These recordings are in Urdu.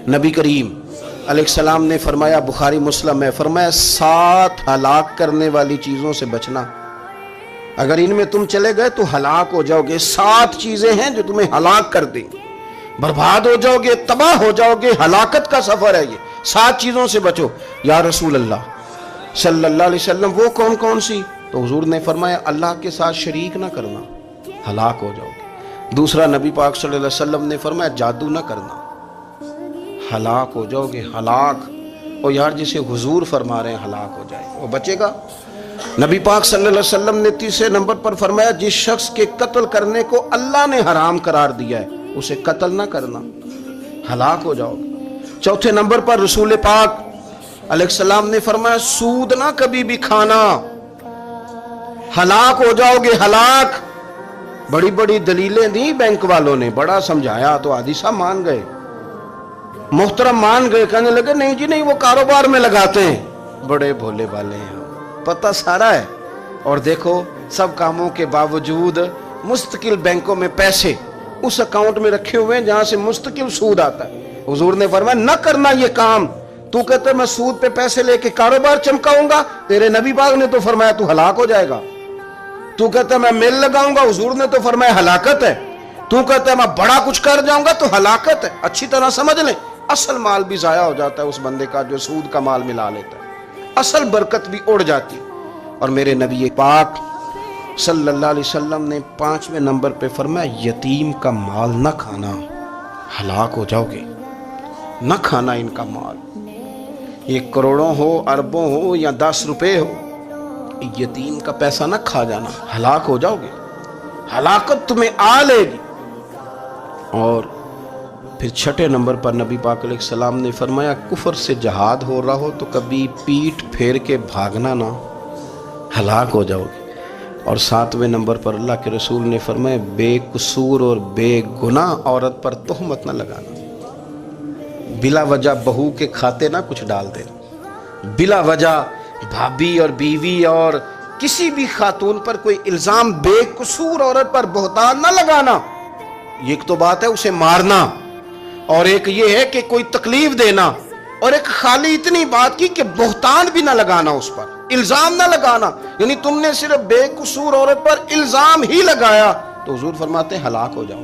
نبی کریم علیہ السلام نے فرمایا، بخاری مسلم ہے، فرمایا 7 ہلاک کرنے والی چیزوں سے بچنا، اگر ان میں تم چلے گئے تو ہلاک ہو جاؤ گے۔ 7 چیزیں ہیں جو تمہیں ہلاک کر دیں، برباد ہو جاؤ گے، تباہ ہو جاؤ گے، ہلاکت کا سفر ہے یہ، 7 چیزوں سے بچو۔ یا رسول اللہ صلی اللہ علیہ وسلم وہ کون کون سی؟ تو حضور نے فرمایا اللہ کے ساتھ شریک نہ کرنا، ہلاک ہو جاؤ گے۔ دوسرا نبی پاک صلی اللہ علیہ وسلم نے فرمایا جادو نہ کرنا، ہلاک ہو جاؤ گے، ہلاک۔ اور یار جسے حضور فرما رہے ہیں ہلاک ہو جائے وہ بچے گا؟ نبی پاک صلی اللہ علیہ وسلم نے تیسرے نمبر پر فرمایا جس شخص کے قتل کرنے کو اللہ نے حرام قرار دیا ہے اسے قتل نہ کرنا، ہلاک ہو جاؤ گے۔ چوتھے نمبر پر رسول پاک علیہ السلام نے فرمایا سود نہ کبھی بھی کھانا، ہلاک ہو جاؤ گے، ہلاک۔ بڑی بڑی دلیلیں دی بینک والوں نے، بڑا سمجھایا تو عادی صاحب مان گئے، محترم مان گئے، کہنے لگے نہیں جی نہیں وہ کاروبار میں لگاتے ہیں، بڑے بھولے والے ہیں، پتہ سارا ہے۔ اور دیکھو سب کاموں کے باوجود مستقل بینکوں میں پیسے اس اکاؤنٹ میں رکھے ہوئے ہیں جہاں سے مستقل سود آتا ہے۔ حضور نے فرمایا نہ کرنا یہ کام۔ تو کہتے میں سود پہ پیسے لے کے کاروبار چمکاؤں گا، تیرے نبی پاک نے تو فرمایا تو ہلاک ہو جائے گا۔ تو کہتا میں میل لگاؤں گا، حضور نے تو فرمایا ہلاکت ہے۔ تو کہتا ہے میں بڑا کچھ کر جاؤں گا تو ہلاکت ہے۔ اچھی طرح سمجھ لیں، اصل مال بھی ضائع ہو جاتا ہے اس بندے کا جو سود کا مال ملا لیتا ہے، اصل برکت بھی اڑ جاتی۔ اور میرے نبی پاک صلی اللہ علیہ وسلم نے 5ویں نمبر پہ فرمایا یتیم کا مال نہ کھانا، ہلاک ہو جاؤ گے، نہ کھانا ان کا مال، یہ کروڑوں ہو، اربوں ہو یا 10 روپے ہو، یتیم کا پیسہ نہ کھا جانا، ہلاک ہو جاؤ گے، ہلاکت تمہیں آ لے گی۔ اور پھر 6 نمبر پر نبی پاک علیہ السلام نے فرمایا کفر سے جہاد ہو رہا ہو تو کبھی پیٹھ پھیر کے بھاگنا نہ، ہلاک ہو جاؤ گے۔ اور 7ویں نمبر پر اللہ کے رسول نے فرمایا بے قصور اور بے گناہ عورت پر تہمت نہ لگانا، بلا وجہ بہو کے کھاتے نہ کچھ ڈال دینا، بلا وجہ بھابی اور بیوی اور کسی بھی خاتون پر کوئی الزام بے قصور عورت پر بہتان نہ لگانا۔ ایک تو بات ہے اسے مارنا، اور ایک یہ ہے کہ کوئی تکلیف دینا، اور ایک خالی اتنی بات کی کہ بہتان بھی نہ لگانا، اس پر الزام نہ لگانا، یعنی تم نے صرف بے قصور عورت پر الزام ہی لگایا تو حضور فرماتے ہیں ہلاک ہو جاؤ۔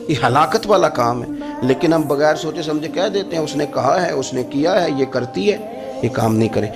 یہ ہلاکت والا کام ہے، لیکن ہم بغیر سوچے سمجھے کہہ دیتے ہیں اس نے کہا ہے، اس نے کیا ہے، یہ کرتی ہے، یہ کام نہیں کرے۔